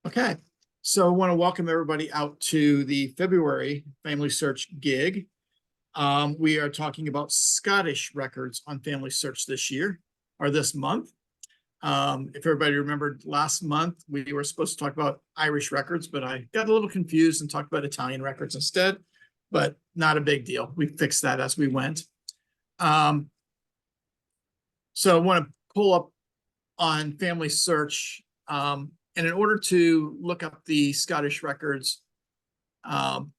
Okay, so I want to welcome everybody out to the February Family Search gig. We are talking about Scottish records on Family Search this year or this month. If everybody remembered last month, we were supposed to talk about Irish records, but I got a little confused and talked about Italian records instead, but not a big deal. We fixed that as we went. So I want to pull up on Family Search. And in order to look up the Scottish records on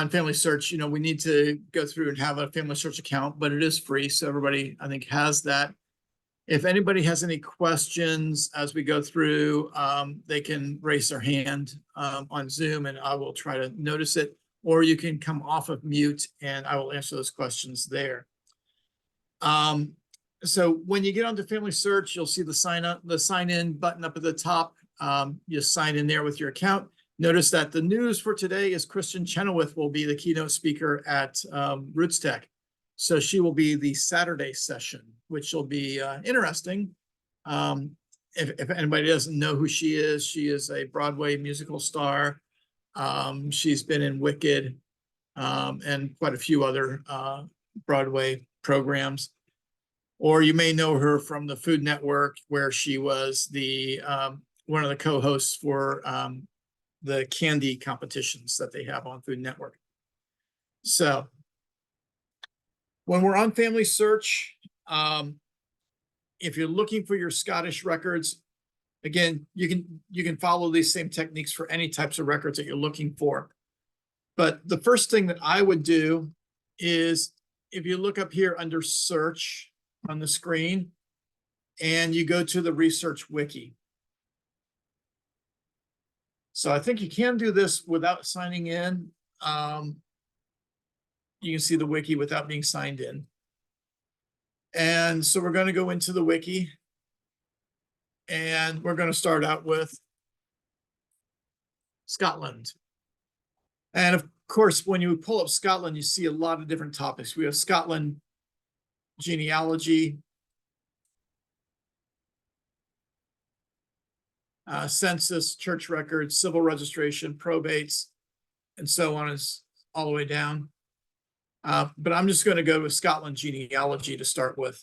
Family Search, we need to go through and have a Family Search account, but it is free. So everybody, I think, has that. If anybody has any questions as we go through, they can raise their hand on Zoom and I will try to notice it. Or you can come off of mute and I will answer those questions there. So when you get onto Family Search, you'll see the sign in button up at the top. You sign in there with your account. Notice that the news for today is Kristen Chenoweth will be the keynote speaker at RootsTech. So she will be the Saturday session, which will be interesting. If anybody doesn't know who she is a Broadway musical star. She's been in Wicked and quite a few other Broadway programs. Or you may know her from the Food Network, where she was the one of the co-hosts for the candy competitions that they have on Food Network. So when we're on Family Search, if you're looking for your Scottish records, again, you can follow these same techniques for any types of records that you're looking for. But the first thing that I would do is if you look up here under search on the screen and you go to the research wiki. So I think you can do this without signing in. You can see the wiki without being signed in. And so we're going to go into the wiki and we're going to start out with Scotland. And of course, when you pull up Scotland, you see a lot of different topics. We have Scotland genealogy, census, church records, civil registration, probates, and so on, is all the way down. But I'm just going to go with Scotland genealogy to start with.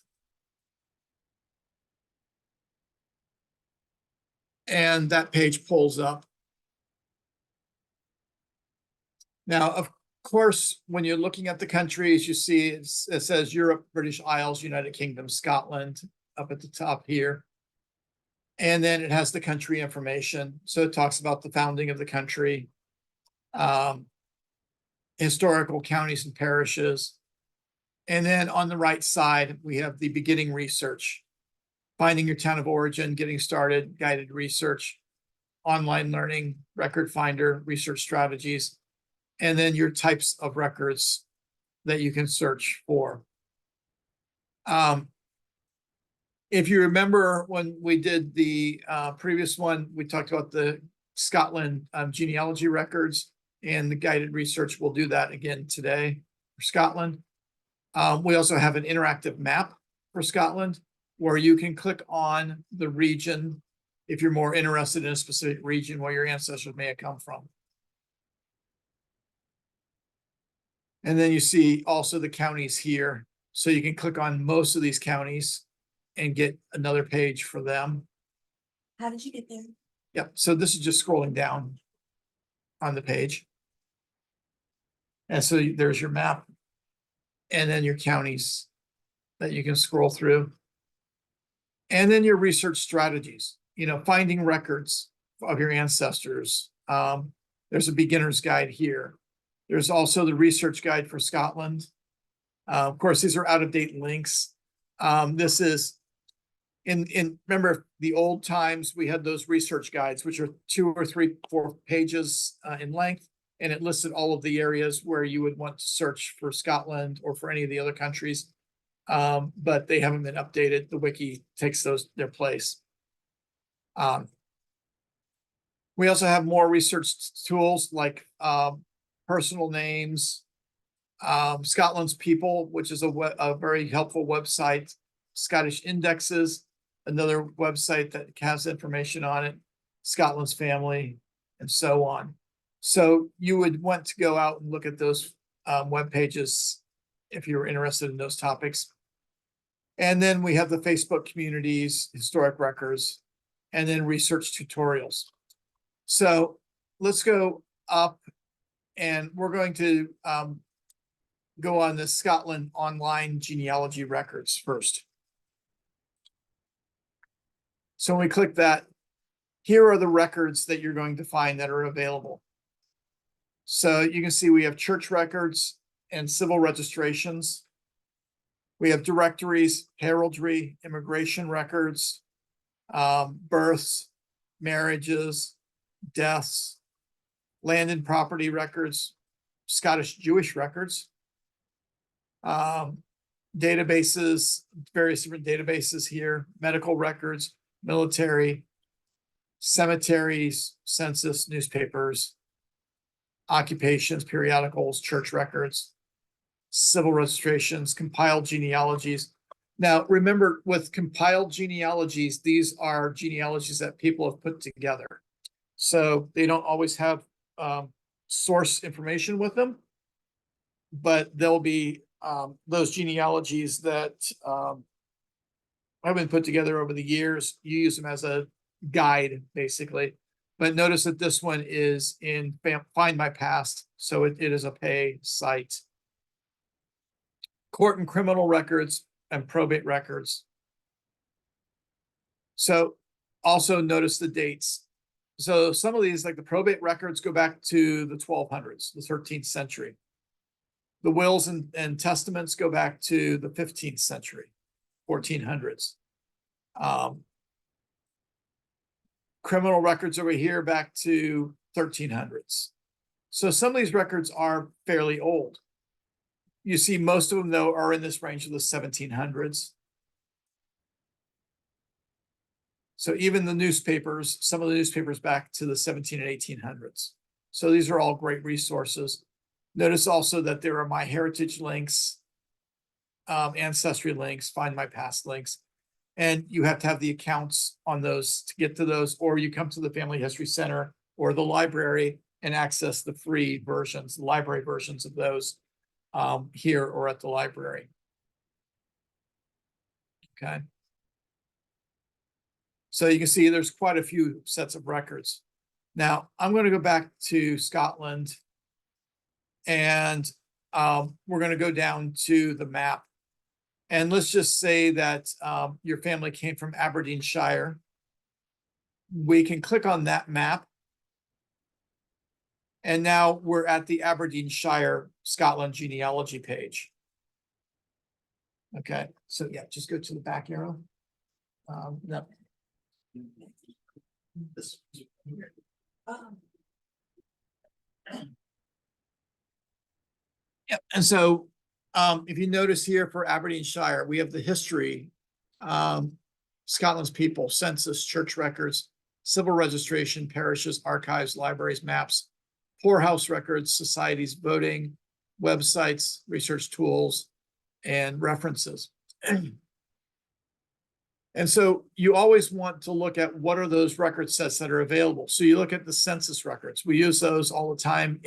And that page pulls up. Now, of course, when you're looking at the countries, you see it says Europe, British Isles, United Kingdom, Scotland up at the top here. And then it has the country information. So it talks about the founding of the country, historical counties and parishes. And then on the right side, we have the beginning research, finding your town of origin, getting started, guided research, online learning, record finder, research strategies, and then your types of records that you can search for. If you remember when we did the previous one, we talked about the Scotland genealogy records and the guided research. We'll do that again today for Scotland. We also have an interactive map for Scotland where you can click on the region if you're more interested in a specific region where your ancestors may have come from. And then you see also the counties here. So you can click on most of these counties and get another page for them. How did you get there? Yep. So this is just scrolling down on the page. And so there's your map and then your counties that you can scroll through. And then your research strategies, finding records of your ancestors. There's a beginner's guide here. There's also the research guide for Scotland. Of course, these are out-of-date links. This is remember the old times, we had those research guides, which are 2 or 3, 4 pages in length. And it listed all of the areas where you would want to search for Scotland or for any of the other countries. But they haven't been updated. The wiki takes their place. We also have more research tools like personal names, Scotland's People, which is a very helpful website, Scottish Indexes, another website that has information on it, Scotland's Family, and so on. So you would want to go out and look at those web pages if you were interested in those topics. And then we have the Facebook communities, historic records, and then research tutorials. So let's go up, and we're going to go on the Scotland online genealogy records first. So when we click that, here are the records that you're going to find that are available. So you can see we have church records and civil registrations. We have directories, heraldry, immigration records, births, marriages, deaths, land and property records, Scottish Jewish records, databases, various different databases here, medical records, military, cemeteries, census, newspapers, occupations, periodicals, church records, civil registrations, compiled genealogies. Now, remember, with compiled genealogies, these are genealogies that people have put together. So they don't always have source information with them, but there'll be those genealogies that have been put together over the years. You use them as a guide, basically. But notice that this one is in Find My Past, so it is a pay site. Court and criminal records and probate records. So also notice the dates. So some of these, like the probate records, go back to the 1200s, the 13th century. The wills and testaments go back to the 15th century, 1400s. Criminal records over here back to 1300s. So some of these records are fairly old. You see most of them, though, are in this range of the 1700s. So even the newspapers, some of the newspapers back to the 17 and 1800s. So these are all great resources. Notice also that there are MyHeritage links, Ancestry links, Find My Past links, and you have to have the accounts on those to get to those, or you come to the Family History Center or the library and access the free versions, the library versions of those here or at the library. Okay. So you can see there's quite a few sets of records. Now, I'm going to go back to Scotland, and we're going to go down to the map. And let's just say that your family came from Aberdeenshire. We can click on that map. And now we're at the Aberdeenshire Scotland genealogy page. Okay, so yeah, just go to the back arrow. No. This here. Yep, and so if you notice here for Aberdeenshire, we have the history, Scotland's people, census, church records, civil registration, parishes, archives, libraries, maps, poorhouse records, societies, voting, websites, research tools, and references. And so you always want to look at what are those record sets that are available. So you look at the census records. We use those all the time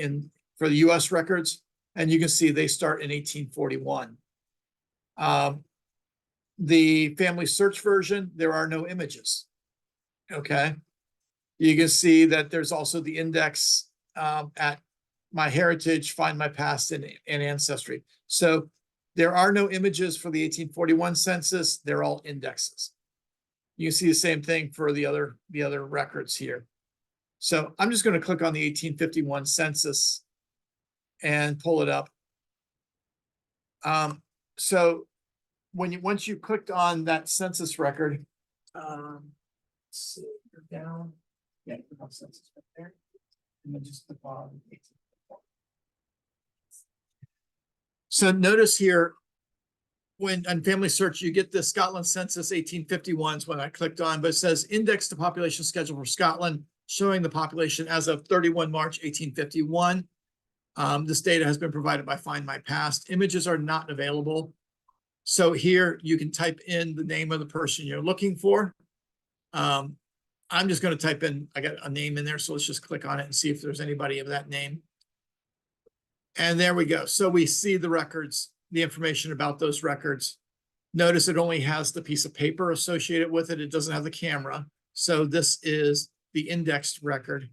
for the US records, and you can see they start in 1841. The FamilySearch version, there are no images. Okay. You can see that there's also the index at MyHeritage, Find My Past, and Ancestry. So there are no images for the 1841 census. They're all indexes. You can see the same thing for the other records here. So I'm just going to click on the 1851 census and pull it up. So once you clicked on that census record, let's see, you're down. Yeah, click on census right there, and then just click on 1851. So notice here, when on FamilySearch, you get the Scotland Census 1851s when I clicked on, but it says index to population schedule for Scotland, showing the population as of 31 March 1851. This data has been provided by Find My Past. Images are not available. So here you can type in the name of the person you're looking for. I'm just going to type in, I got a name in there, so let's just click on it and see if there's anybody of that name. And there we go. So we see the records, the information about those records. Notice it only has the piece of paper associated with it. It doesn't have the camera. So this is the indexed record.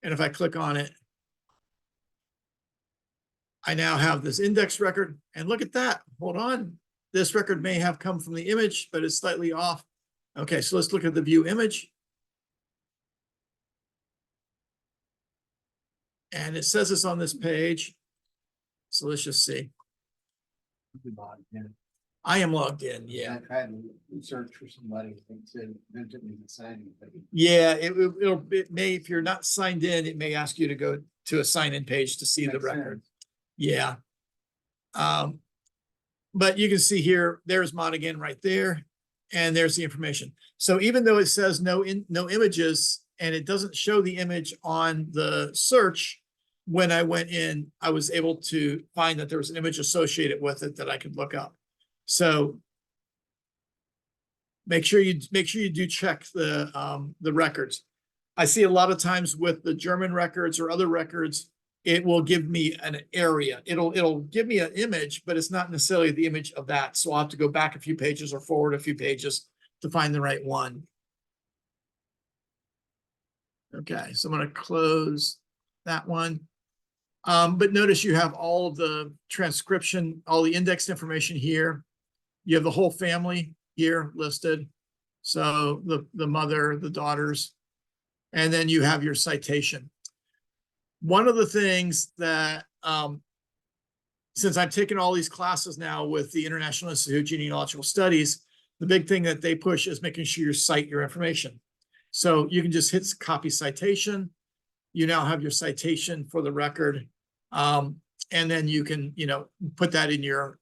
And if I click on it, I now have this index record, and look at that. Hold on. This record may have come from the image, but it's slightly off. Okay, so let's look at the view image. And it says it's on this page. So let's just see. I am logged in, yeah. I tried to search for somebody that said Vincent isn't signing. Yeah, it may, if you're not signed in, it may ask you to go to a sign-in page to see the Makes record. sense. Yeah. But you can see here, there's Monaghan right there, and there's the information. So even though it says no images, and it doesn't show the image on the search, when I went in, I was able to find that there was an image associated with it that I could look up. So make sure you do check the records. I see a lot of times with the German records or other records, it will give me an area. It'll give me an image, but it's not necessarily the image of that. So I'll have to go back a few pages or forward a few pages to find the right one. Okay, so I'm going to close that one. But notice you have all of the transcription, all the indexed information here. You have the whole family here listed. So the mother, the daughters, and then you have your citation. One of the things that, since I've taken all these classes now with the International Institute of Genealogical Studies, the big thing that they push is making sure you cite your information. So you can just hit copy citation. You now have your citation for the record. And then you can, put that in your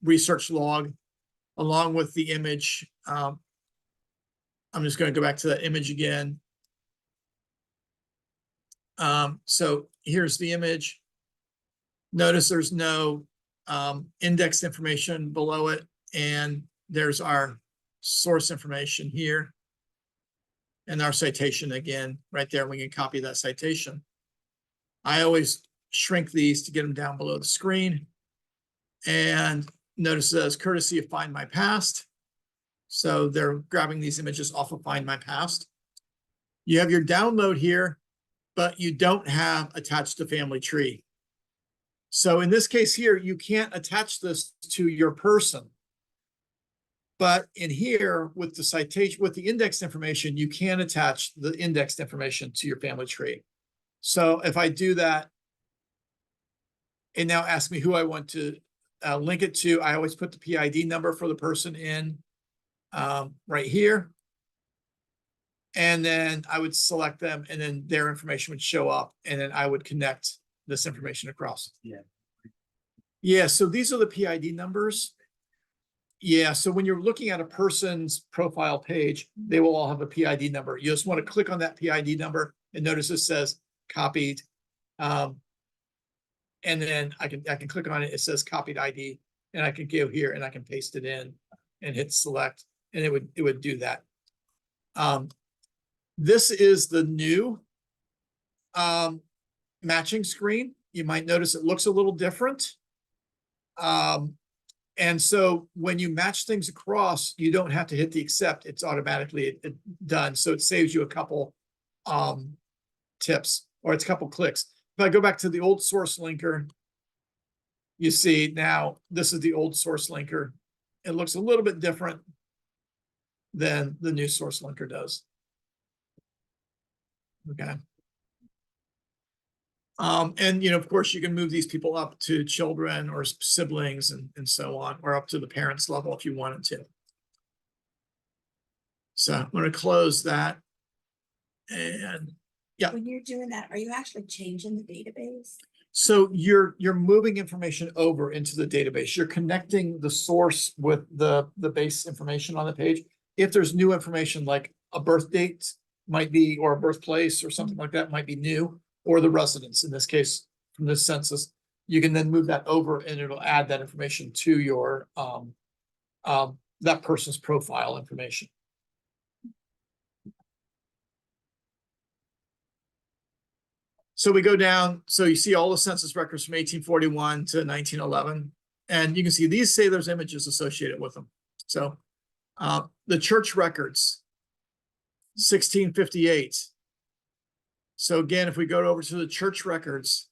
research log along with the image. I'm just going to go back to that image again. So here's the image. Notice there's no indexed information below it. And there's our source information here. And our citation again, right there. We can copy that citation. I always shrink these to get them down below the screen. And notice it says courtesy of Find My Past. So they're grabbing these images off of Find My Past. You have your download here, but you don't have attached to family tree. So in this case here, you can't attach this to your person. But in here with the citation, with the indexed information, you can attach the indexed information to your family tree. So if I do that, it now asks me who I want to link it to. I always put the PID number for the person in right here. And then I would select them, and then their information would show up, and then I would connect this information across. Yeah, so these are the PID numbers. Yeah, so when you're looking at a person's profile page, they will all have a PID number. You just want to click on that PID number and notice it says copied. And then I can click on it. It says copied ID, and I can go here and I can paste it in and hit select, and it would do that. This is the new matching screen. You might notice it looks a little different. And so when you match things across, you don't have to hit the accept. It's automatically done. So it saves you a couple tips, or it's a couple clicks. If I go back to the old source linker, you see now this is the old source linker. It looks a little bit different than the new source linker does. Okay. And, of course, you can move these people up to children or siblings and so on, or up to the parents level if you wanted to. So I'm going to close that. And yeah. When you're doing that, are you actually changing the database? So you're moving information over into the database. You're connecting the source with the base information on the page. If there's new information like a birth date might be, or a birthplace or something like that might be new, or the residence, in this case, from this census, you can then move that over and it'll add that information to your, that person's profile information. So we go down, so you see all the census records from 1841 to 1911. And you can see these say there's images associated with them. So the church records, 1658. So again, if we go over to the church records,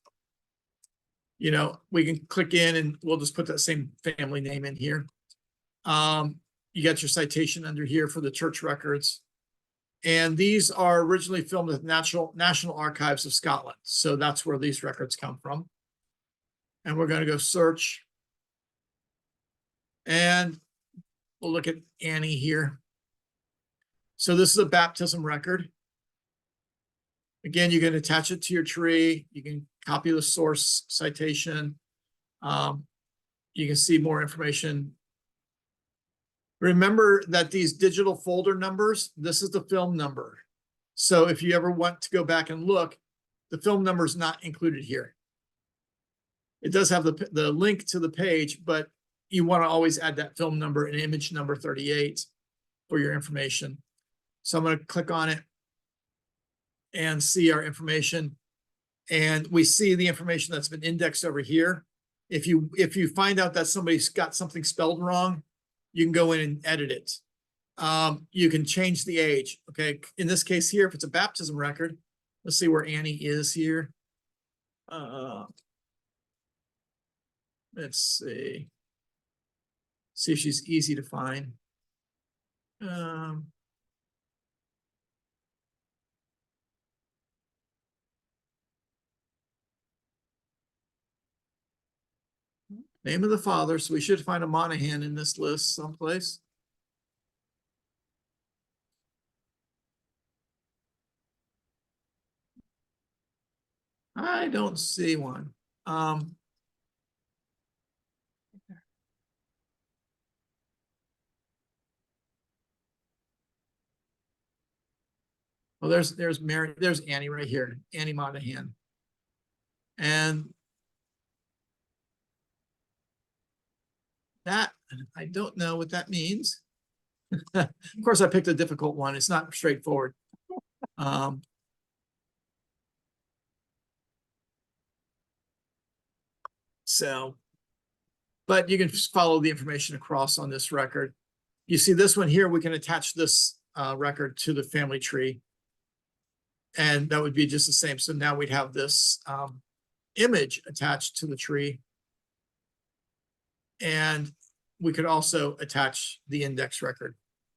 you know, we can click in and we'll just put that same family name in here. You got your citation under here for the church records. And these are originally filmed at National Archives of Scotland. So that's where these records come from. And we're going to go search. And we'll look at Annie here. So this is a baptism record. Again, you can attach it to your tree. You can copy the source citation. You can see more information. Remember that these digital folder numbers, this is the film number. So if you ever want to go back and look, the film number is not included here. It does have the link to the page, but you want to always add that film number and image number 38 for your information. So I'm going to click on it and see our information. And we see the information that's been indexed over here. If you find out that somebody's got something spelled wrong, you can go in and edit it. You can change the age. Okay, in this case here, if it's a baptism record, let's see where Annie is here. Let's see. See if she's easy to find. Name of the father, so we should find a Monahan in this list someplace. I don't see one. Well, there's Mary, there's Annie right here, Annie Monahan. And that, I don't know what that means. Of course, I picked a difficult one. It's not straightforward. So, but you can follow the information across on this record. You see this one here, we can attach this record to the family tree. And that would be just the same. So now we'd have this image attached to the tree. And we could also attach the index record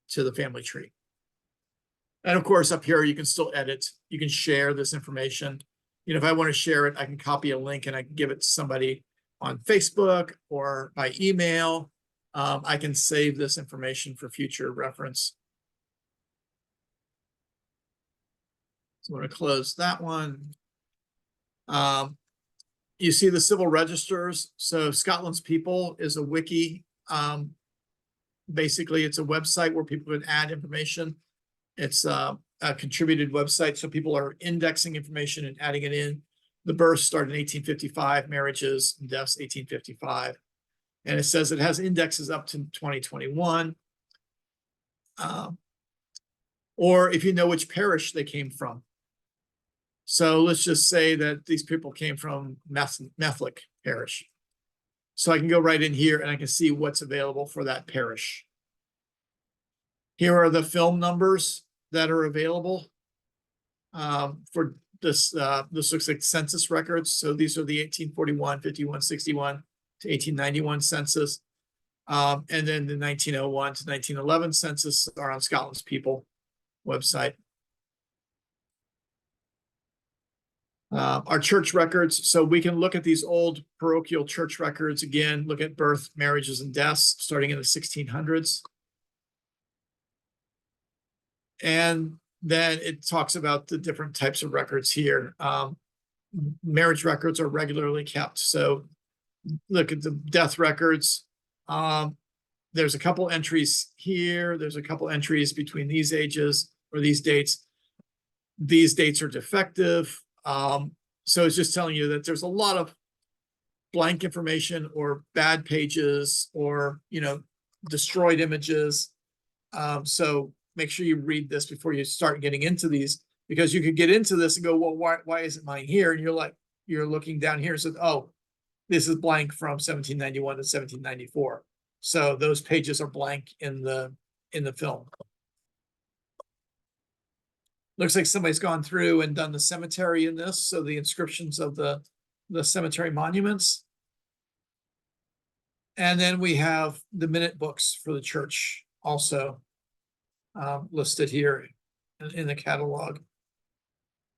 to the family tree. And of course, up here, you can still edit. You can share this information. You know, if I want to share it, I can copy a link and I can give it to somebody on Facebook or by email. I can save this information for future reference. So I'm going to close that one. You see the civil registers. So Scotland's People is a wiki. Basically, it's a website where people can add information. It's a contributed website, so people are indexing information and adding it in. The births started in 1855, marriages and deaths 1855. And it says it has indexes up to 2021. Or if you know which parish they came from. So let's just say that these people came from Methlick Parish. So I can go right in here and I can see what's available for that parish. Here are the film numbers that are available for this. This looks like census records. So these are the 1841, 51, 61 to 1891 census. And then the 1901 to 1911 census are on Scotland's People website. Our church records, so we can look at these old parochial church records again, look at birth, marriages, and deaths starting in the 1600s. And then it talks about the different types of records here. Marriage records are regularly kept. So look at the death records. There's a couple entries here. There's a couple entries between these ages or these dates. These dates are defective. So it's just telling you that there's a lot of blank information or bad pages or, you know, destroyed images. So make sure you read this before you start getting into these Because you could get into this and go, well, why isn't mine here? And you're looking down here and said, oh, this is blank from 1791 to 1794. So those pages are blank in the film. Looks like somebody's gone through and done the cemetery in this, so the inscriptions of the cemetery monuments. And then we have the minute books for the church also listed here in the catalog.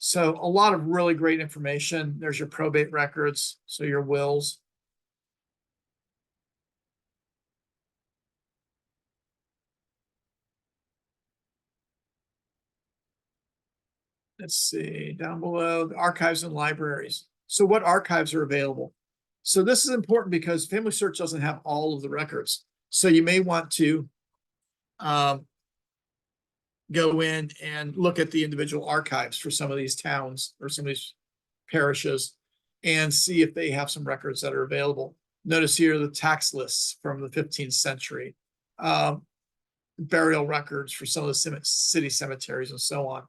So a lot of really great information. There's your probate records, so your wills. Let's see, down below, the archives and libraries. So what archives are available? So this is important because FamilySearch doesn't have all of the records. So you may want to go in and look at the individual archives for some of these towns or some of these parishes and see if they have some records that are available. Notice here the tax lists from the 15th century, burial records for some of the city cemeteries and so on.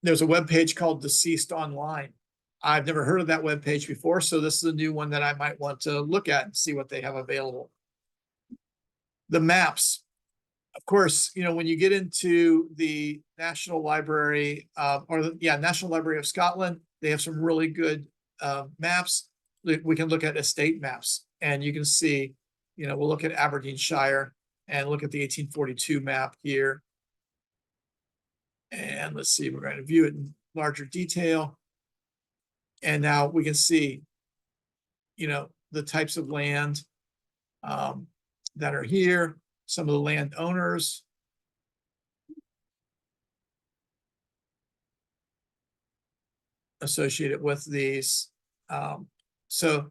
There's a web page called Deceased Online. I've never heard of that web page before, so this is a new one that I might want to look at and see what they have available. The maps. Of course, you know, when you get into the National Library National Library of Scotland, they have some really good maps. We can look at estate maps and you can see, you know, we'll look at Aberdeenshire and look at the 1842 map here. And let's see, we're going to view it in larger detail. And now we can see, you know, the types of land that are here, some of the landowners. Associated with these. So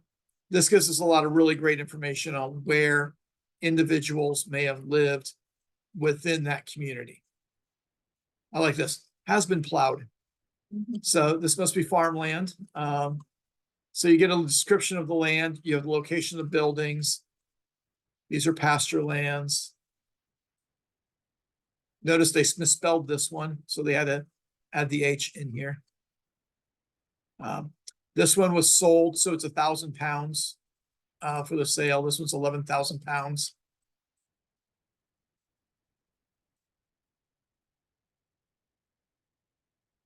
this gives us a lot of really great information on where individuals may have lived within that community. I like this, has been plowed. So this must be farmland. So you get a description of the land, you have the location of the buildings. These are pasture lands. Notice they misspelled this one, so they had to add the H in here. This one was sold, so it's 1,000 pounds for the sale. This one's 11,000 pounds.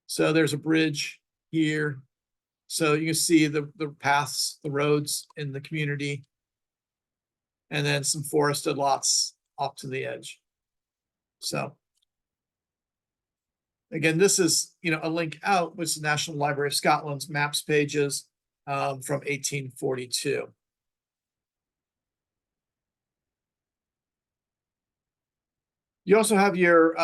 So there's a bridge here. So you can see the paths, the roads in the community. And then some forested lots off to the edge. So again, this is, you know, a link out, which is the National Library of Scotland's maps pages from 1842. You also have your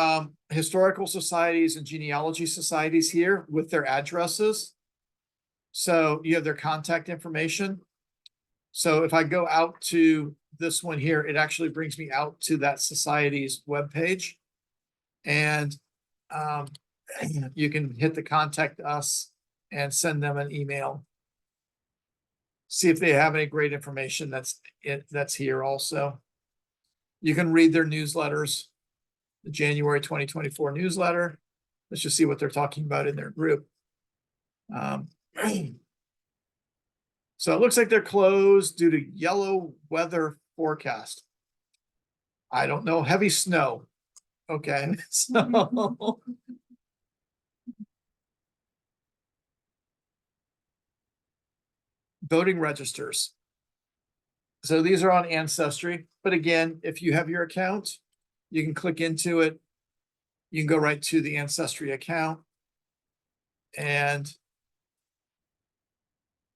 historical societies and genealogy societies here with their addresses. So you have their contact information. So if I go out to this one here, it actually brings me out to that society's webpage. And you can hit the contact us and send them an email. See if they have any great information that's here also. You can read their newsletters, the January 2024 newsletter. Let's just see what they're talking about in their group. So it looks like they're closed due to yellow weather forecast. I don't know, heavy snow. Okay, so voting registers. So these are on Ancestry, but again, if you have your account, you can click into it. You can go right to the Ancestry account and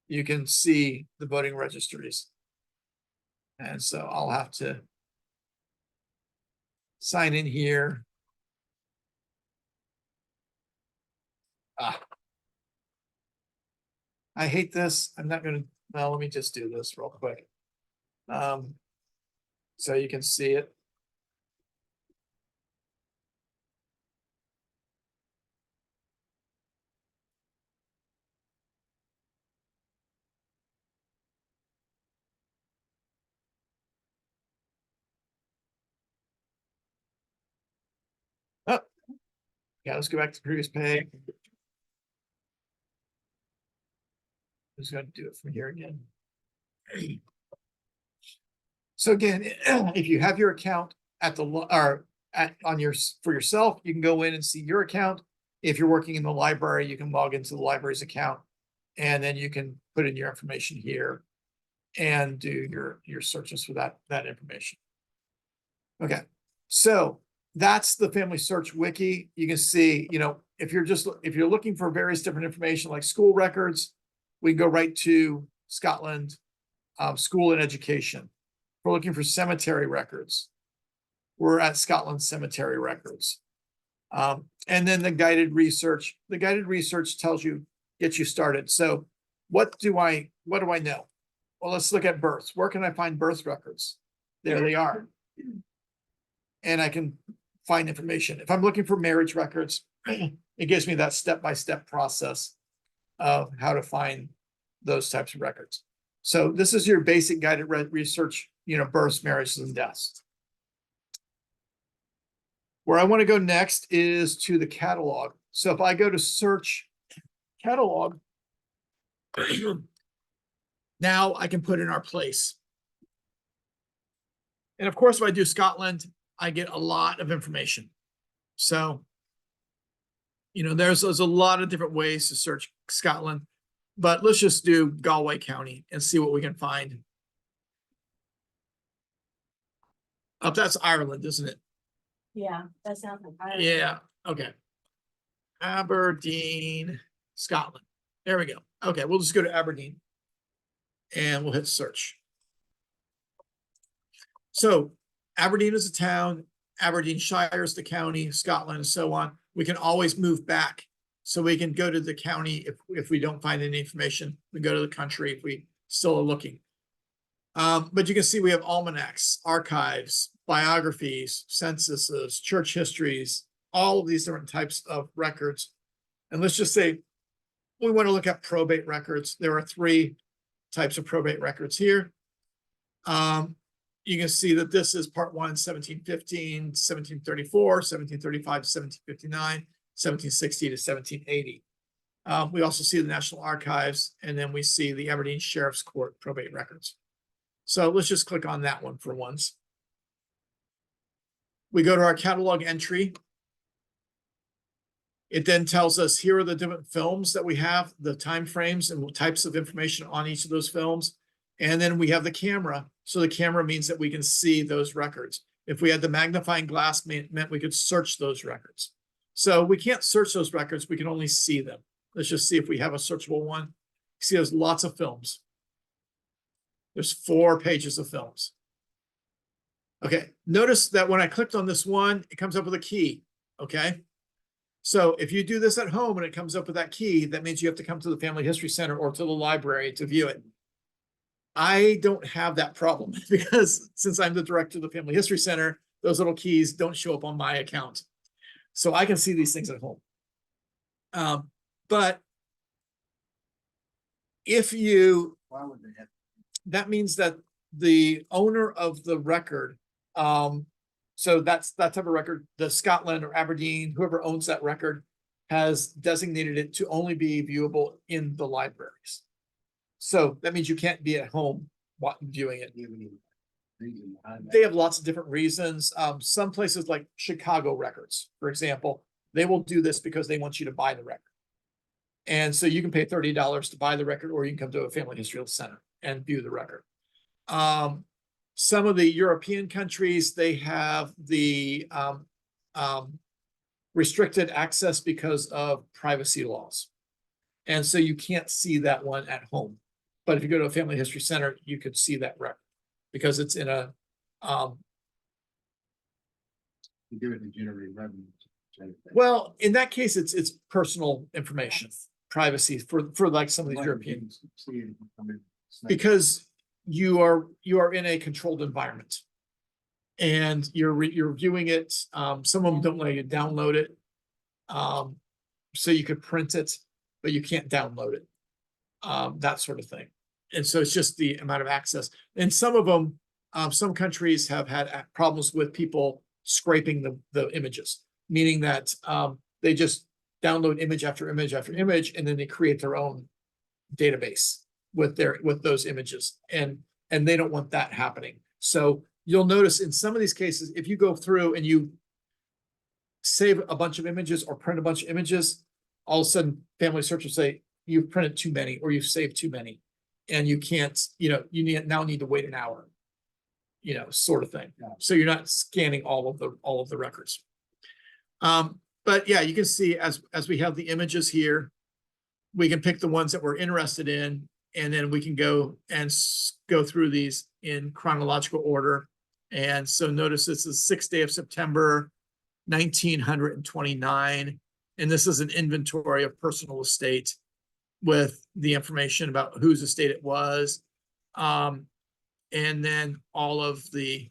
you can see the voting registries. And so I'll have to sign in here. I hate this. I'm not gonna, well, let me just do this real quick. So you can see it. Oh, Okay, let's go back to the previous page. Just got to do it from here again. So again, if you have your account at the or on your for yourself, you can go in and see your account. If you're working in the library, you can log into the library's account, and then you can put in your information here and do your searches for that information. Okay, so that's the FamilySearch wiki. You can see, if you're looking for various different information like school records, we can go right to Scotland, school and education. If we're looking for cemetery records, we're at Scotland Cemetery Records. And then the guided research tells you, gets you started. So what do I know? Well, let's look at births. Where can I find birth records? There they are. And I can find information. If I'm looking for marriage records, it gives me that step-by-step process of how to find those types of records. So this is your basic guided research, births, marriages, and deaths. Where I want to go next is to the catalog. So if I go to search catalog, now I can put in our place. And of course, if I do Scotland, I get a lot of information. So, there's a lot of different ways to search Scotland, but let's just do Galway County and see what we can find. Oh, that's Ireland, isn't it? Yeah, that sounds like. Ireland. Yeah, okay. Aberdeen, Scotland. There we go. Okay, we'll just go to Aberdeen and we'll hit search. So Aberdeen is a town, Aberdeenshire is the county, Scotland, and so on. We can always move back. So we can go to the county if we don't find any information. We go to the country if we still are looking. But you can see we have almanacs, archives, biographies, censuses, church histories, all of these different types of records. And let's just say we want to look at probate records. There are 3 types of probate records here. You can see that this is part 1, 1715, 1734, 1735 to 1759, 1760 to 1780. We also see the National Archives, and then we see the Aberdeen Sheriff's Court probate records. So let's just click on that one for once. We go to our catalog entry. It then tells us here are the different films that we have, the time frames and types of information on each of those films. And then we have the camera. So the camera means that we can see those records. If we had the magnifying glass, meant we could search those records. So we can't search those records, we can only see them. Let's just see if we have a searchable one. See, there's lots of films. There's 4 pages of films. Okay, notice that when I clicked on this one, it comes up with a key, okay? So if you do this at home and it comes up with that key, that means you have to come to the Family History Center or to the library to view it. I don't have that problem because since I'm the director of the Family History Center, those little keys don't show up on my account. So I can see these things at home. But if you, Why would they have? that means that the owner of the record, so that's that type of record, the Scotland or Aberdeen, whoever owns that record, has designated it to only be viewable in the libraries. So that means you can't be at home viewing it. They have lots of different reasons. Some places like Chicago Records, for example, they will do this because they want you to buy the record. And so you can pay $30 to buy the record, or you can come to a Family History Center and view the record. Some of the European countries, they have the restricted access because of privacy laws. And so you can't see that one at home. But if you go to a Family History Center, you could see that record because it's in a You do it to generate revenue. well, in that case, it's personal information, privacy for like some of these European, because you are in a controlled environment and you're viewing it. Some of them don't let you download it. So you could print it, but you can't download it. That sort of thing. And so it's just the amount of access. And some of them, some countries have had problems with people scraping the images, meaning that they just download image after image after image, and then they create their own database with those images. And they don't want that happening. So you'll notice in some of these cases, if you go through and you save a bunch of images or print a bunch of images, all of a sudden FamilySearch will say, you've printed too many or you've saved too many. And you can't, you now need to wait an hour, sort of thing. Yeah. So you're not scanning all of the records. But yeah, you can see as we have the images here, we can pick the ones that we're interested in, and then we can go and go through these in chronological order. And so notice this is 6th day of September, 1929. And this is an inventory of personal estate with the information about whose estate it was. And then all of the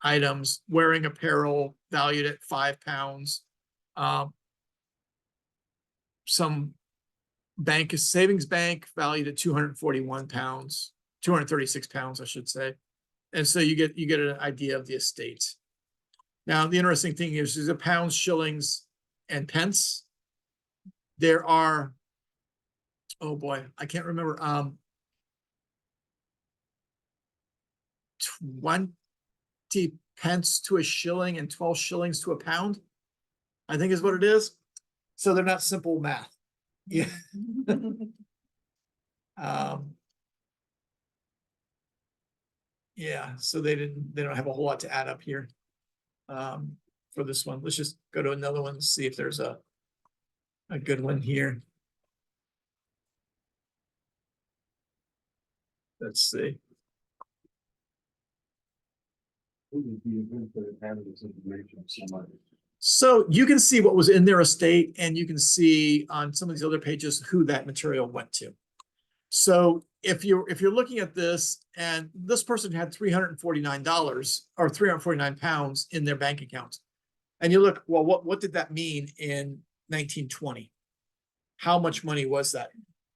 items, wearing apparel valued at £5. Some savings bank valued at £241, £236, I should say. And so you get an idea of the estate. Now, the interesting thing is the pounds, shillings, and pence. There are, oh boy, I can't remember, 20 pence to a shilling and 12 shillings to a pound, I think is what it is. So they're not simple math. Yeah. Yeah, so they don't have a whole lot to add up here for this one. Let's just go to another one and see if there's a good one here. Let's see. Who would be a good for having this information of somebody? So you can see what was in their estate, and you can see on some of these other pages who that material went to. So if you're looking at this, and this person had $349 or £349 in their bank account, and you look, well, what did that mean in 1920? How much money was that?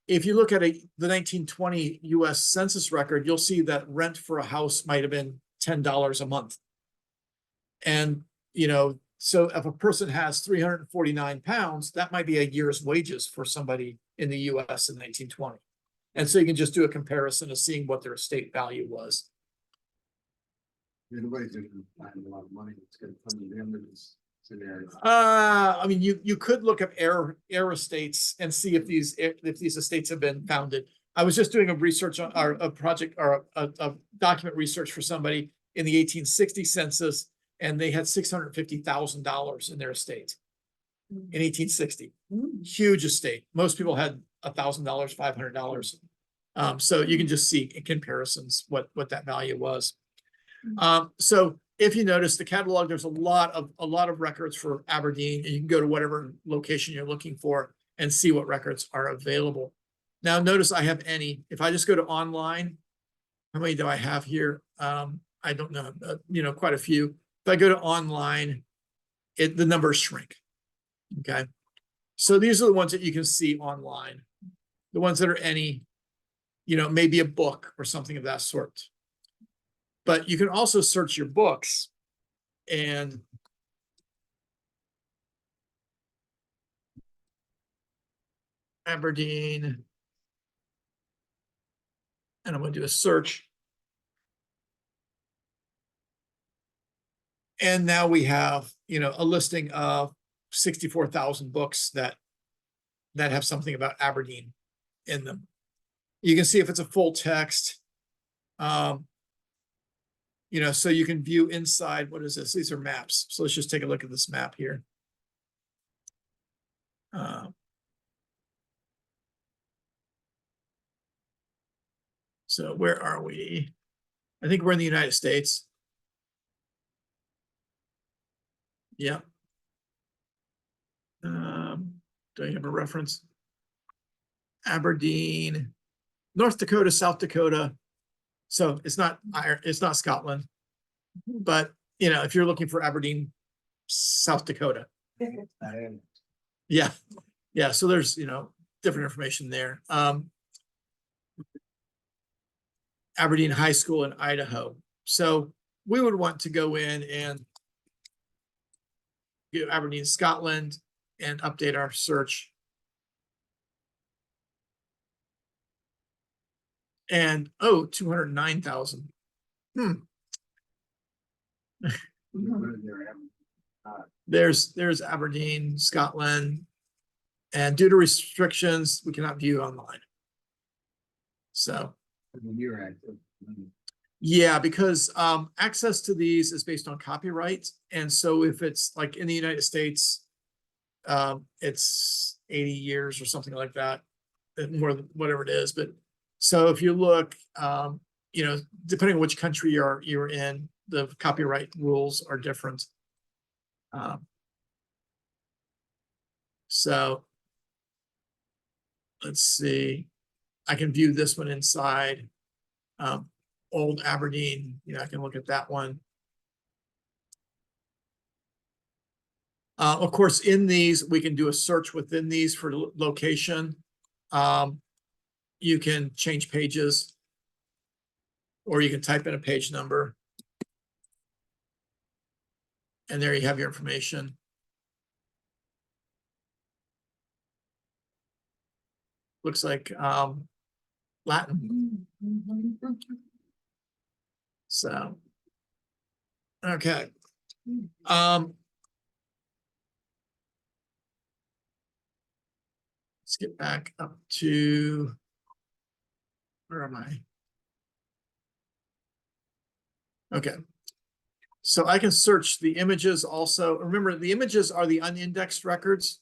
If you look at the 1920 US Census record, you'll see that rent for a house might have been $10 a month. And, so if a person has £349, that might be a year's wages for somebody in the US in 1920. And so you can just do a comparison of seeing what their estate value was. In ways they can find a lot of money. It's going to come to them in this scenario. I mean, you could look up heir estates and see if these estates have been founded. I was just doing a research on a project or a document research for somebody in the 1860 census, and they had $650,000 in their estate in 1860. Huge estate. Most people had $1,000, $500. So you can just see in comparisons what that value was. So if you notice the catalog, there's a lot of records for Aberdeen, and you can go to whatever location you're looking for and see what records are available. Now, notice I have any. If I just go to online, how many do I have here? I don't know, quite a few. If I go to online, the numbers shrink. Okay. So these are the ones that you can see online. The ones that are any, maybe a book or something of that sort. But you can also search your books and Aberdeen, and I'm going to do a search. And now we have, a listing of 64,000 books that have something about Aberdeen in them. You can see if it's a full text. So you can view inside. What is this? These are maps. So let's just take a look at this map here. So where are we? I think we're in the United States. Yeah. Do I have a reference? Aberdeen, North Dakota, South Dakota. So it's not Scotland, but if you're looking for Aberdeen, South Dakota. Yeah. Yeah. So there's, different information there. Aberdeen High School in Idaho. So we would want to go in and Aberdeen, Scotland, and update our search. And, oh, 209,000. There's Aberdeen, Scotland, and due to restrictions, we cannot view online. So, yeah, because access to these is based on copyright. And so if it's like in the United States, it's 80 years or something like that, more than whatever it is. But so if you look, you know, depending on which country you're in, the copyright rules are different. So let's see. I can view this one inside. Old Aberdeen, you know, I can look at that one. Of course, in these, we can do a search within these for location. You can change pages, or you can type in a page number. And there you have your information. Looks like Latin. So, okay. Let's get back up to, where am I? Okay. So I can search the images also. Remember, the images are the unindexed records.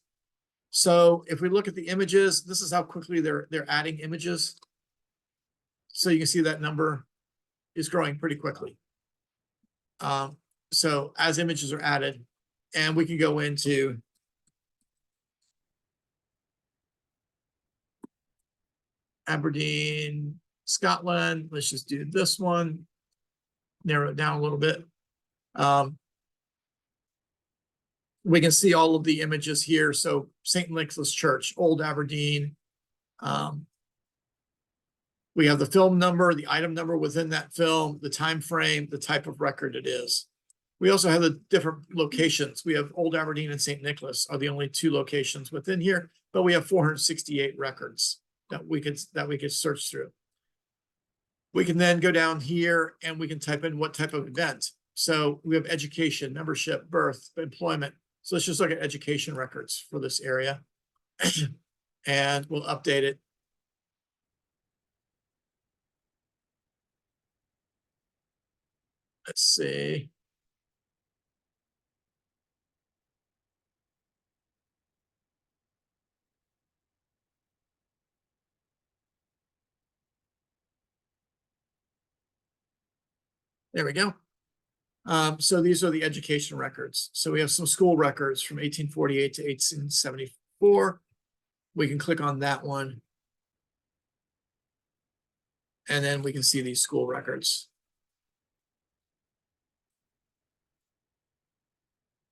So if we look at the images, this is how quickly they're adding images. So you can see that number is growing pretty quickly. So as images are added, and we can go into Aberdeen, Scotland. Let's just do this one. Narrow it down a little bit. We can see all of the images here. So St. Nicholas Church, Old Aberdeen. We have the film number, the item number within that film, the time frame, the type of record it is. We also have the different locations. We have Old Aberdeen and St. Nicholas are the only two locations within here, but we have 468 records that we could search through. We can then go down here and we can type in what type of event. So we have education, membership, birth, employment. So let's just look at education records for this area. And we'll update it. Let's see. There we go. So these are the education records. So we have some school records from 1848 to 1874. We can click on that one. And then we can see these school records.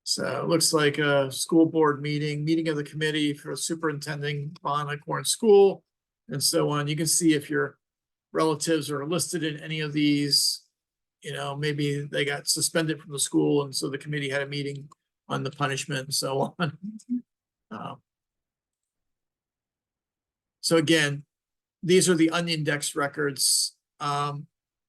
So it looks like a school board meeting of the committee for superintending Bonnecorn School, and so on. You can see if your relatives are listed in any of these. You know, maybe they got suspended from the school, and so the committee had a meeting on the punishment and so on. So again, these are the unindexed records.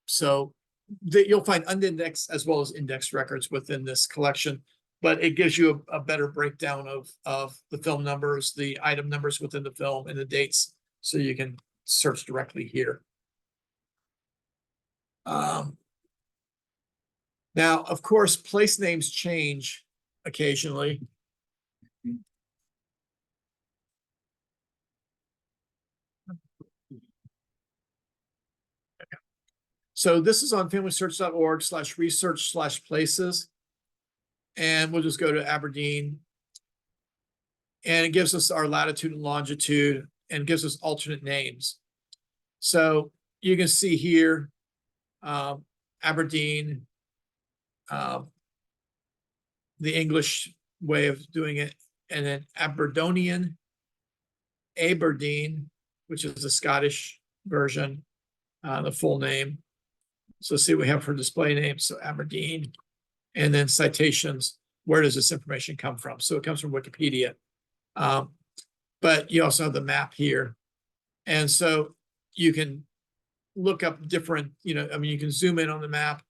So you'll find unindexed as well as indexed records within this collection, but it gives you a better breakdown of the film numbers, the item numbers within the film, and the dates, so you can search directly here. Now, of course, place names change occasionally. So this is on familysearch.org/research/places. And we'll just go to Aberdeen. And it gives us our latitude and longitude and gives us alternate names. So you can see here, Aberdeen, the English way of doing it, and then Aberdonian, Aberdeen, which is the Scottish version, the full name. So see what we have for display names. So Aberdeen, and then citations. Where does this information come from? So it comes from Wikipedia. But you also have the map here. And so you can look up different, I mean, you can zoom in on the map,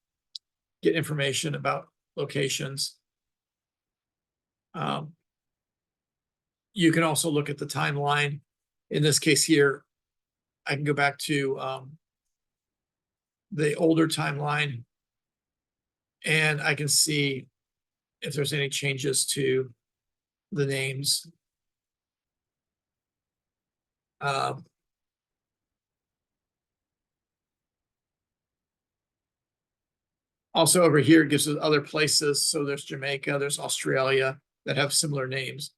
get information about locations. You can also look at the timeline. In this case here, I can go back to the older timeline, and I can see if there's any changes to the names. Also over here, it gives us other places. So there's Jamaica, there's Australia that have similar names.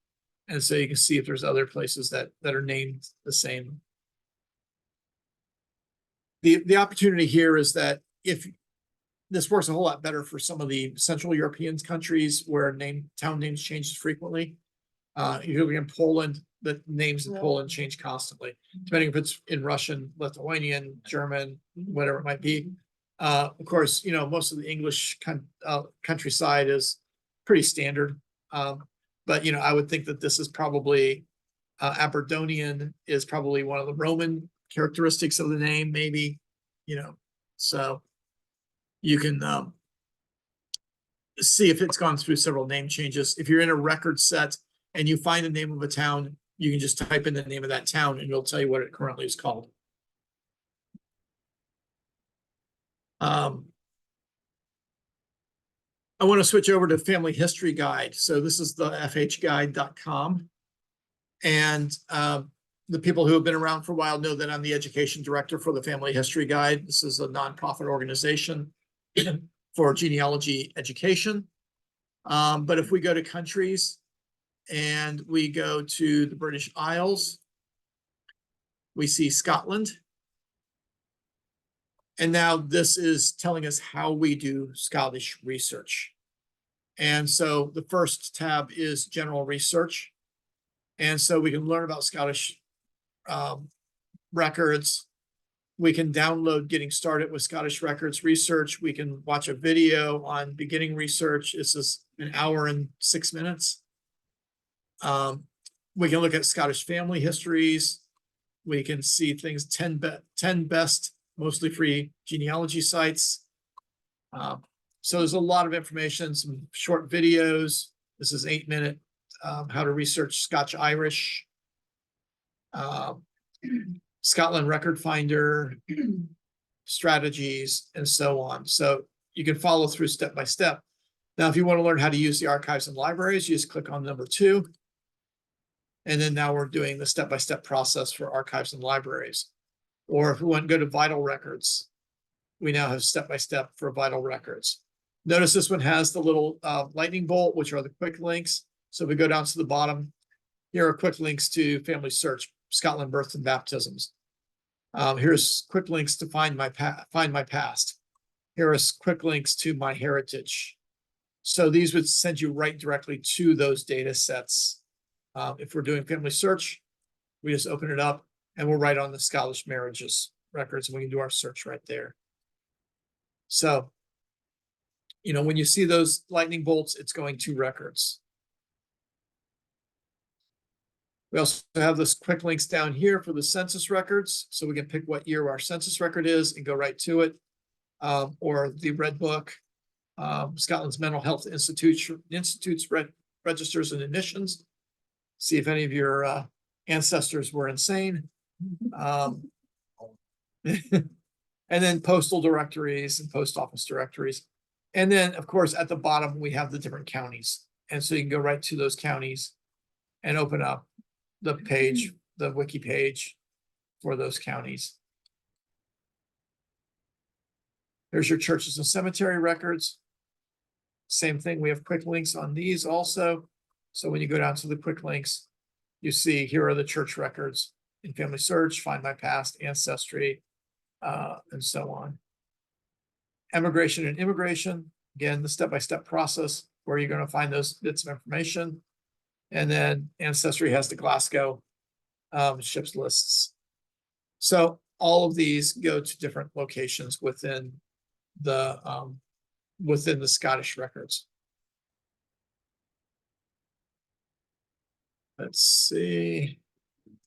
And so you can see if there's other places that are named the same. The opportunity here is that if this works a whole lot better for some of the Central European countries where town names changes frequently. Usually in Poland, the names in Poland change constantly, depending if it's in Russian, Lithuanian, German, whatever it might be. Of course, most of the English countryside is pretty standard. But I would think that this is probably Aberdonian is probably one of the Roman characteristics of the name, maybe, so you can see if it's gone through several name changes. If you're in a record set and you find the name of a town, you can just type in the name of that town and it'll tell you what it currently is called. I want to switch over to Family History Guide. So this is the fhguide.com. And the people who have been around for a while know that I'm the education director for the Family History Guide. This is a nonprofit organization for genealogy education. But if we go to countries and we go to the British Isles, we see Scotland. And now this is telling us how we do Scottish research. And so the first tab is general research. And so we can learn about Scottish records. We can download Getting Started with Scottish Records Research. We can watch a video on beginning research. This is an hour and 6 minutes. We can look at Scottish family histories. We can see things, 10 best, mostly free genealogy sites. So there's a lot of information, some short videos. This is 8-minute, how to research Scotch-Irish. Scotland Record Finder, strategies, and so on. So you can follow through step by step. Now, if you want to learn how to use the archives and libraries, you just click on number 2. And then now we're doing the step-by-step process for archives and libraries. Or if we want to go to vital records, we now have step-by-step for vital records. Notice this one has the little lightning bolt, which are the quick links. So if we go down to the bottom, here are quick links to FamilySearch, Scotland births and baptisms. Here's quick links to find my past. Here are quick links to my heritage. So these would send you right directly to those data sets. If we're doing FamilySearch, we just open it up and we're right on the Scottish marriages records, and we can do our search right there. So, when you see those lightning bolts, it's going to records. We also have this quick links down here for the census records. So we can pick what year our census record is and go right to it. Or the Red Book, Scotland's Mental Health Institutes registers and admissions. See if any of your ancestors were insane. And then postal directories and post office directories. And then, of course, at the bottom, we have the different counties. And so you can go right to those counties and open up the page, the wiki page for those counties. Here's your churches and cemetery records. Same thing, we have quick links on these also. So when you go down to the quick links, you see here are the church records in FamilySearch, Find My Past, Ancestry, and so on. Emigration and immigration, again, the step-by-step process where you're going to find those bits of information. And then Ancestry has the Glasgow ships lists. So all of these go to different locations within the Scottish records. Let's see.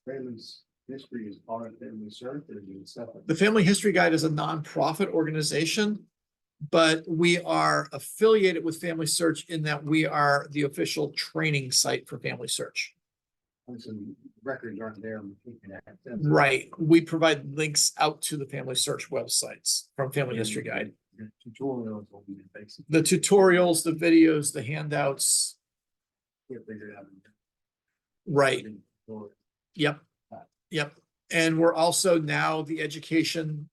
Family's history is part of FamilySearch or is it separate? The Family History Guide is a nonprofit organization, but we are affiliated with FamilySearch in that we are the official training site for FamilySearch. Some records aren't there. and we can access. Right. We provide links out to the FamilySearch websites from Family History Guide. Your tutorials will be basic. The tutorials, the videos, the handouts. Can't figure it out. Right. Yep. Yep. And we're also now the education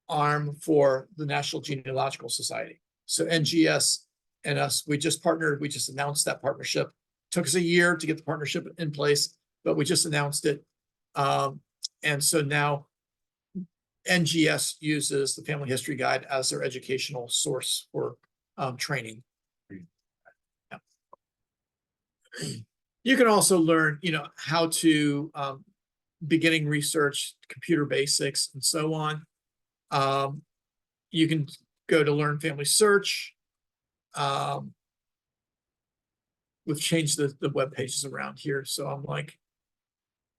arm for the National Genealogical Society. So NGS and us, we just partnered, we just announced that partnership. Took us a year to get the partnership in place, but we just announced it. And so now NGS uses the Family History Guide as their educational source for training. Yeah. You can also learn, how to beginning research, computer basics, and so on. You can go to Learn Family Search. We've changed the web pages around here, so I'm like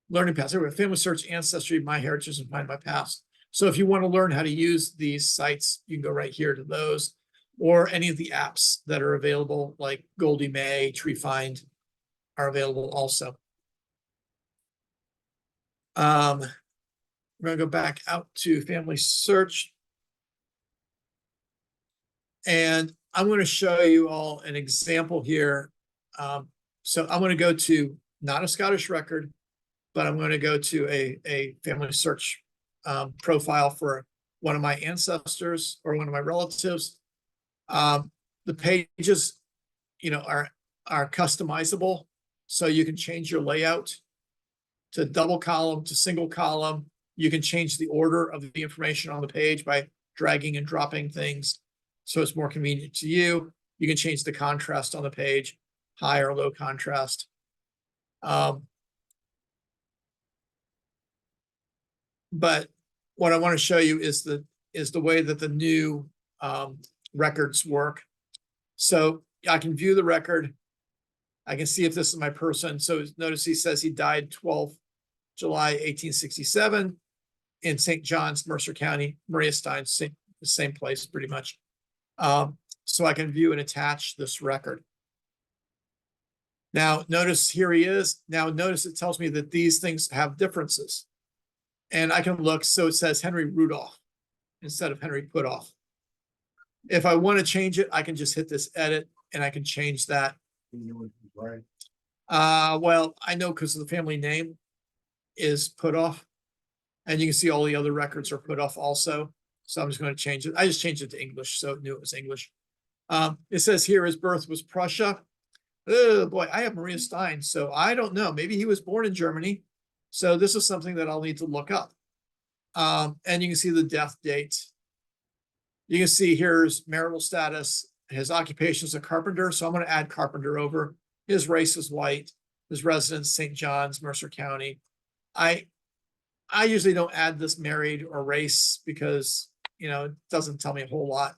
learning paths. Everywhere, Family Search, Ancestry, My Heritage, and Find My Past. So if you want to learn how to use these sites, you can go right here to those, or any of the apps that are available, like Goldie May, Tree Find, are available also. We're going to go back out to Family Search. And I'm going to show you all an example here. So I'm going to go to not a Scottish record, but I'm going to go to a Family Search profile for one of my ancestors or one of my relatives. The pages, are customizable. So you can change your layout to double column, to single column. You can change the order of the information on the page by dragging and dropping things, so it's more convenient to you. You can change the contrast on the page, high or low contrast. But what I want to show you is the way that the new records work. So I can view the record. I can see if this is my person. So notice he says he died 12 July 1867 in St. John's, Mercer County, Maria Stein, the same place pretty much. So I can view and attach this record. Now notice here he is. Now notice it tells me that these things have differences. And I can look, so it says Henry Rudolph instead of Henry Putoff. If I want to change it, I can just hit this edit and I can change that. Right. Well, I know because the family name is Putoff, and you can see all the other records are Putoff also. So I'm just going to change it. I just changed it to English, so it knew it was English. It says here his birth was Prussia. Oh boy, I have Maria Stein, so I don't know. Maybe he was born in Germany. So this is something that I'll need to look up. And you can see the death date. You can see here's marital status. His occupation is a carpenter, so I'm going to add carpenter over. His race is white. His residence, St. John's, Mercer County. I usually don't add this married or race because, it doesn't tell me a whole lot.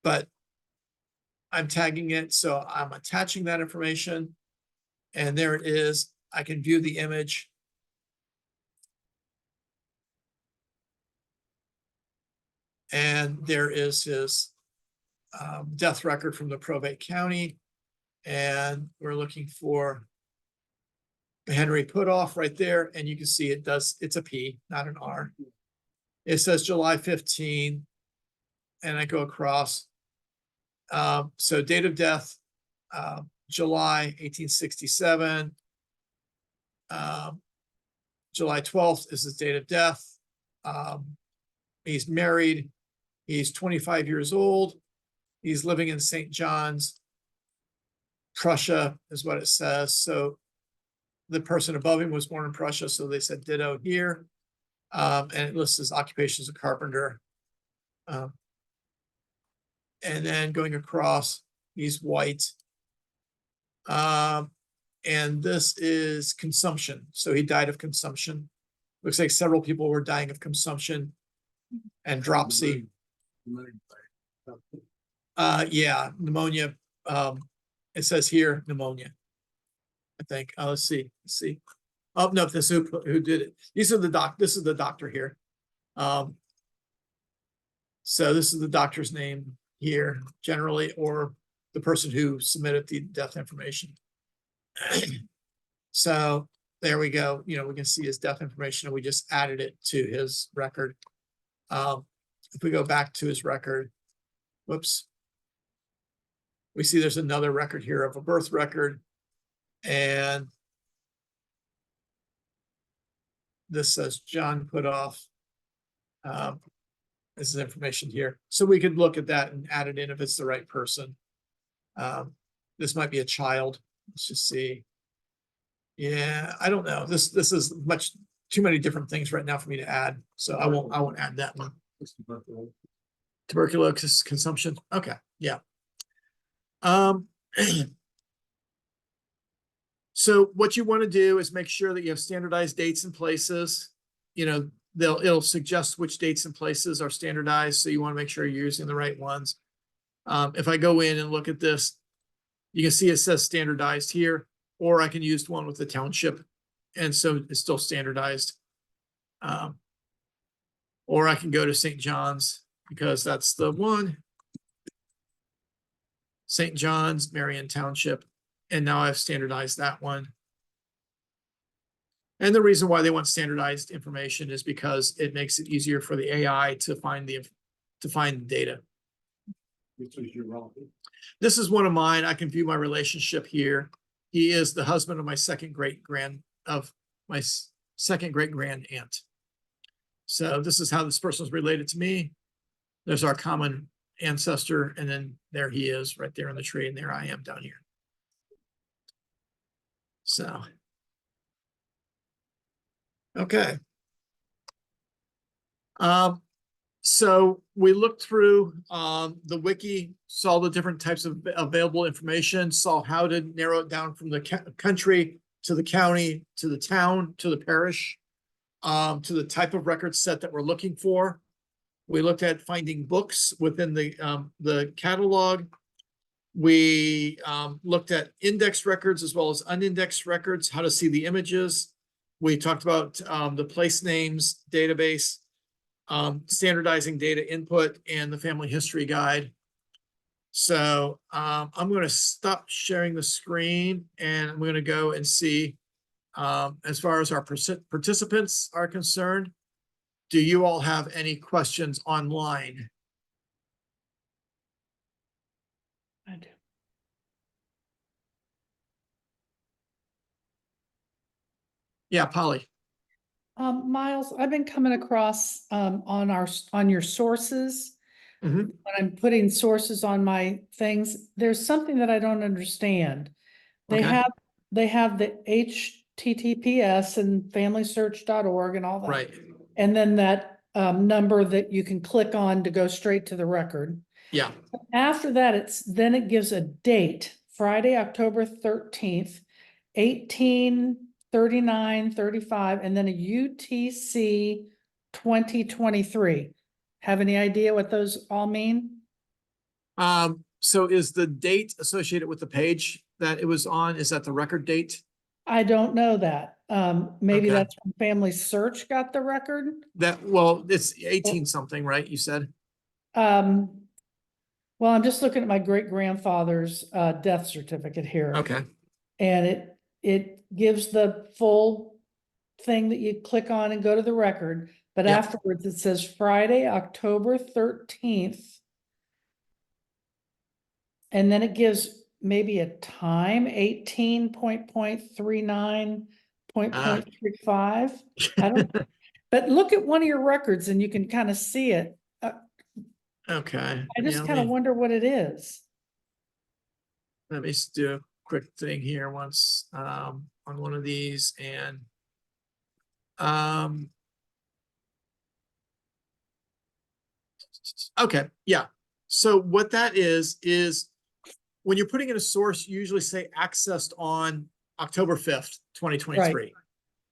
But I'm tagging it, so I'm attaching that information. And there it is. I can view the image. And there is his death record from the probate county. And we're looking for Henry Putoff right there. And you can see it's a P, not an R. It says July 15. And I go across. So date of death, July 1867. July 12th is his date of death. He's married. He's 25 years old. He's living in St. John's, Prussia is what it says. So the person above him was born in Prussia, so they said ditto here. And it lists his occupation as a carpenter. And then going across, he's white. And this is consumption. So he died of consumption. Looks like several people were dying of consumption and dropsy. Yeah, pneumonia. It says here pneumonia. I think. Let's see. Oh, no, this who did it. These are this is the doctor here. So this is the doctor's name here generally, or the person who submitted the death information. So there we go. You know, we can see his death information and we just added it to his record. If we go back to his record, whoops. We see there's another record here of a birth record. And this says John Putoff. This is information here. So we could look at that and add it in if it's the right person. This might be a child. Let's just see. Yeah, I don't know. This is too many different things right now for me to add. So I won't add that one. Tuberculosis consumption. Okay, yeah. So what you want to do is make sure that you have standardized dates and places. You know, it'll suggest which dates and places are standardized. So you want to make sure you're using the right ones. If I go in and look at this, you can see it says standardized here, or I can use one with the township. And so it's still standardized. Or I can go to St. John's because that's the one. St. John's, Marion Township. And now I've standardized that one. And the reason why they want standardized information is because it makes it easier for the AI to find the data. Which is your relative? This is one of mine. I can view my relationship here. He is the husband of my second great grand aunt. So this is how this person is related to me. There's our common ancestor, and then there he is right there in the tree, and there I am down here. So, okay. So we looked through the wiki, saw the different types of available information, saw how to narrow it down from the country to the county, to the town, to the parish, to the type of record set that we're looking for. We looked at finding books within the catalog. We looked at indexed records as well as unindexed records, how to see the images. We talked about the place names database, standardizing data input, and the family history guide. So I'm going to stop sharing the screen and I'm going to go and see as far as our participants are concerned. Do you all have any questions online? I do. Yeah, Polly. Miles, I've been coming across on your sources. Mhm. When I'm putting sources on my things, there's something that I don't understand. They Okay. have the HTTPS and FamilySearch.org and all that. Right. And then that number that you can click on to go straight to the record. Yeah. After that, it gives a date, Friday, October 13th, 1839-35, and then a UTC 2023. Have any idea what those all mean? So is the date associated with the page that it was on? Is that the record date? I don't know that. Maybe Okay. that's when FamilySearch got the record. Well, it's 18 something, right? You said? Well, I'm just looking at my great-grandfather's death certificate here. Okay. And it gives the full thing that you click on and go to the record. But Yep. afterwards, it says Friday, October 13th. And then it gives maybe a time, 18.39.35. I don't, but look at one of your records and you can kind of see it. Okay. I just Yeah, kind of wonder what it is. let me just do a quick thing here once on one of these, and okay, yeah. So what that is when you're putting in a source, you usually say accessed on October 5th, 2023. Right.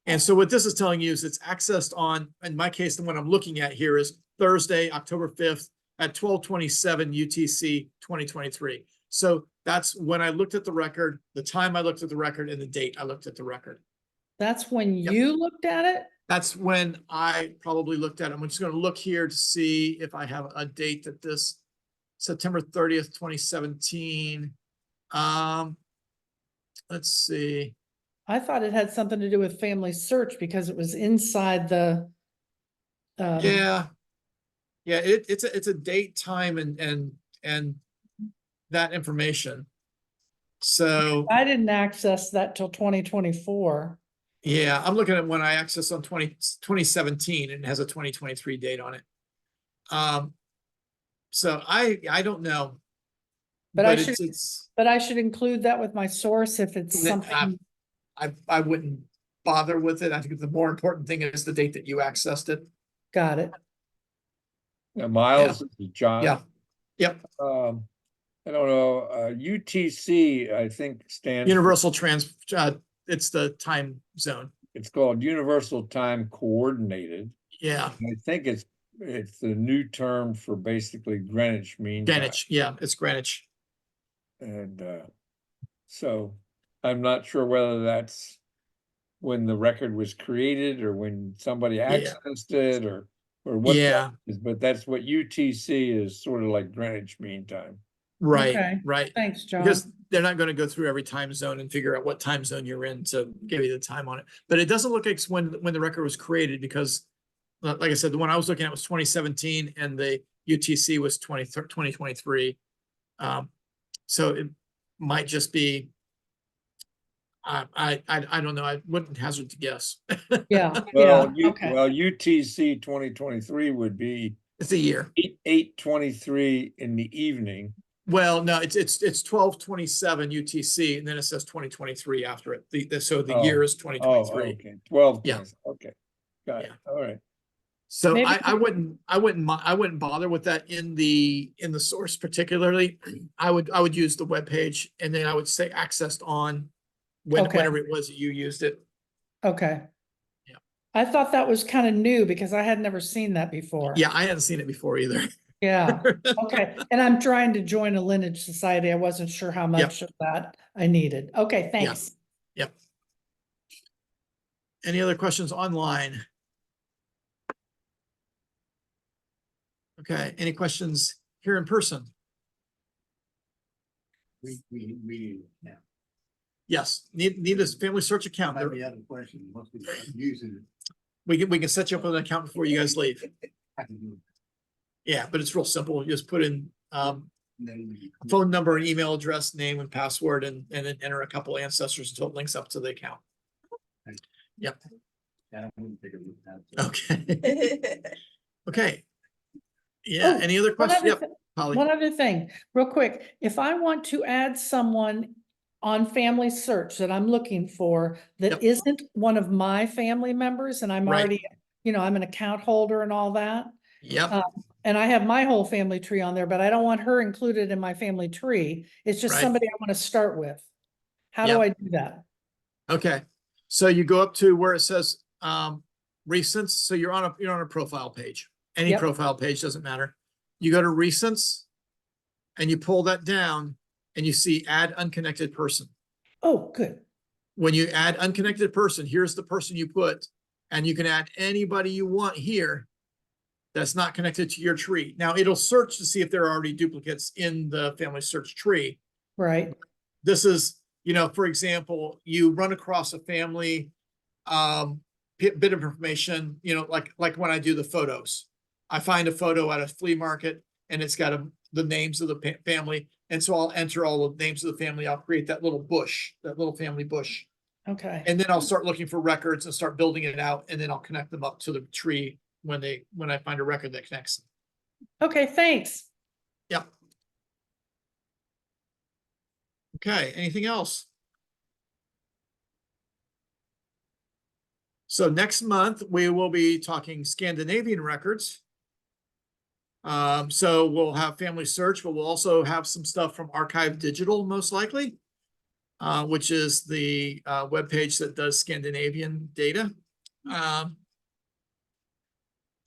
And so what this is telling you is it's accessed on, in my case, the one I'm looking at here is Thursday, October 5th at 12:27 UTC 2023. So That's when I looked at the record, the time I looked at the record and the date I looked at the record. That's when Yep. you looked at it? That's when I probably looked at it. I'm just gonna look here to see if I have a date that this September 30th, 2017. Let's see. I thought it had something to do with Family Search because it was inside the. Yeah. Yeah, it's a date, time and that information. So, I didn't access that till 2024. yeah, I'm looking at when I accessed on 2017 and it has a 2023 date on it. So I don't know. But I should include that with my source if it's something. I wouldn't bother with it. I think the more important thing is the date that you accessed it. Got it. Miles, this is John. Yeah. Yep. I don't know, UTC, I think stands. Universal it's the time zone. It's called Universal Time Coordinated. Yeah. I think it's the new term for basically Greenwich Mean Time. Greenwich. Yeah, it's Greenwich. And so I'm not sure whether that's when the record was created or when somebody accessed it or what that is, but that's what UTC is, sort of like Greenwich Mean Time. Right, Okay. right. Thanks, John. Because they're not going to go through every time zone and figure out what time zone you're in to give you the time on it. But it doesn't look like it's when the record was created because, like I said, the one I was looking at was 2017 and the UTC was 2023. So it might just be. I don't know. I wouldn't hazard to guess. Yeah, Well, yeah, okay. well, UTC 2023 would be It's a year. 8/23 in the evening. Well, no, it's 12/27 UTC, and then it says 2023 after it. So the year is 2023. Okay, 12. Yeah. Okay, got it. Yeah. All right. So Maybe- I wouldn't bother with that in the source particularly. I would use the web page, and then I would say accessed on whenever it was that you used it. Okay. Yeah. I thought that was kind of new because I had never seen that before. Yeah, I hadn't seen it before either. Yeah, okay. And I'm trying to join a lineage society. I wasn't sure how much of that I needed. Okay, thanks. Yep. Any other questions online? Okay, any questions here in person? Yeah. Yes, need this family search account. Might be other question, must be using it. We can set you up with an account before you guys leave. I can do Yeah, but it's real simple. You just put in it. Then phone number and email address, name and password, and then enter a couple of ancestors until it links up to the account. Yeah, I wouldn't take a look at that. Okay. Okay. Yeah, Oh, any other One questions? other Yep, Holly. One other thing, real quick, if I want to add someone on Family Search that I'm looking for that Yep. isn't one of my family members and I'm Right. already, I'm an account holder and all that. Yep, And I have my whole family tree on there, but I don't want her included in my family tree. It's just Right. somebody I want to start with. How do Yep. I do that? okay. So you go up to where it says recents. So you're on a profile page. Any Yep. profile page, doesn't matter. You go to recents and you pull that down and you see add unconnected person. Oh, good. When you add unconnected person, here's the person you put, and you can add anybody you want here that's not connected to your tree. Now it'll search to see if there are already duplicates in the family search tree. Right. This is, for example, you run across a family bit of information, like when I do the photos. I find a photo at a flea market and it's got the names of the family. And so I'll enter all the names of the family. I'll create that little bush, that little family bush. Okay. And then I'll start looking for records and start building it out. And then I'll connect them up to the tree when I find a record that connects them. Okay, thanks. Yep. Okay, anything else? So next month, we will be talking Scandinavian records. So we'll have Family Search, but we'll also have some stuff from Archive Digital, most likely, which is the webpage that does Scandinavian data.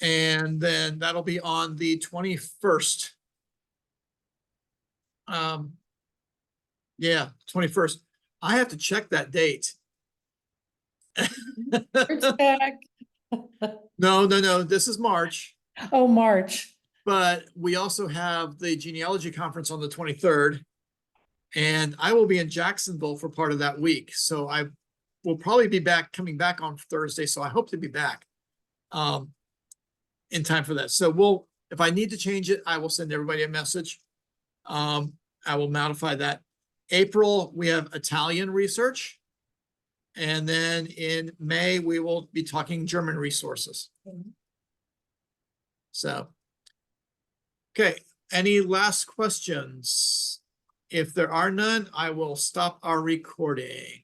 And then that'll be on the 21st. Yeah, 21st. I have to check that date. It's back. No, this is March, Oh, March. but we also have the genealogy conference on the 23rd. And I will be in Jacksonville for part of that week, so I will probably be coming back on Thursday, so I hope to be back in time for that. So if I need to change it, I will send everybody a message. I will modify that. April, we have Italian research. And then in May, we will be talking German resources. So, okay, any last questions? If there are none, I will stop our recording.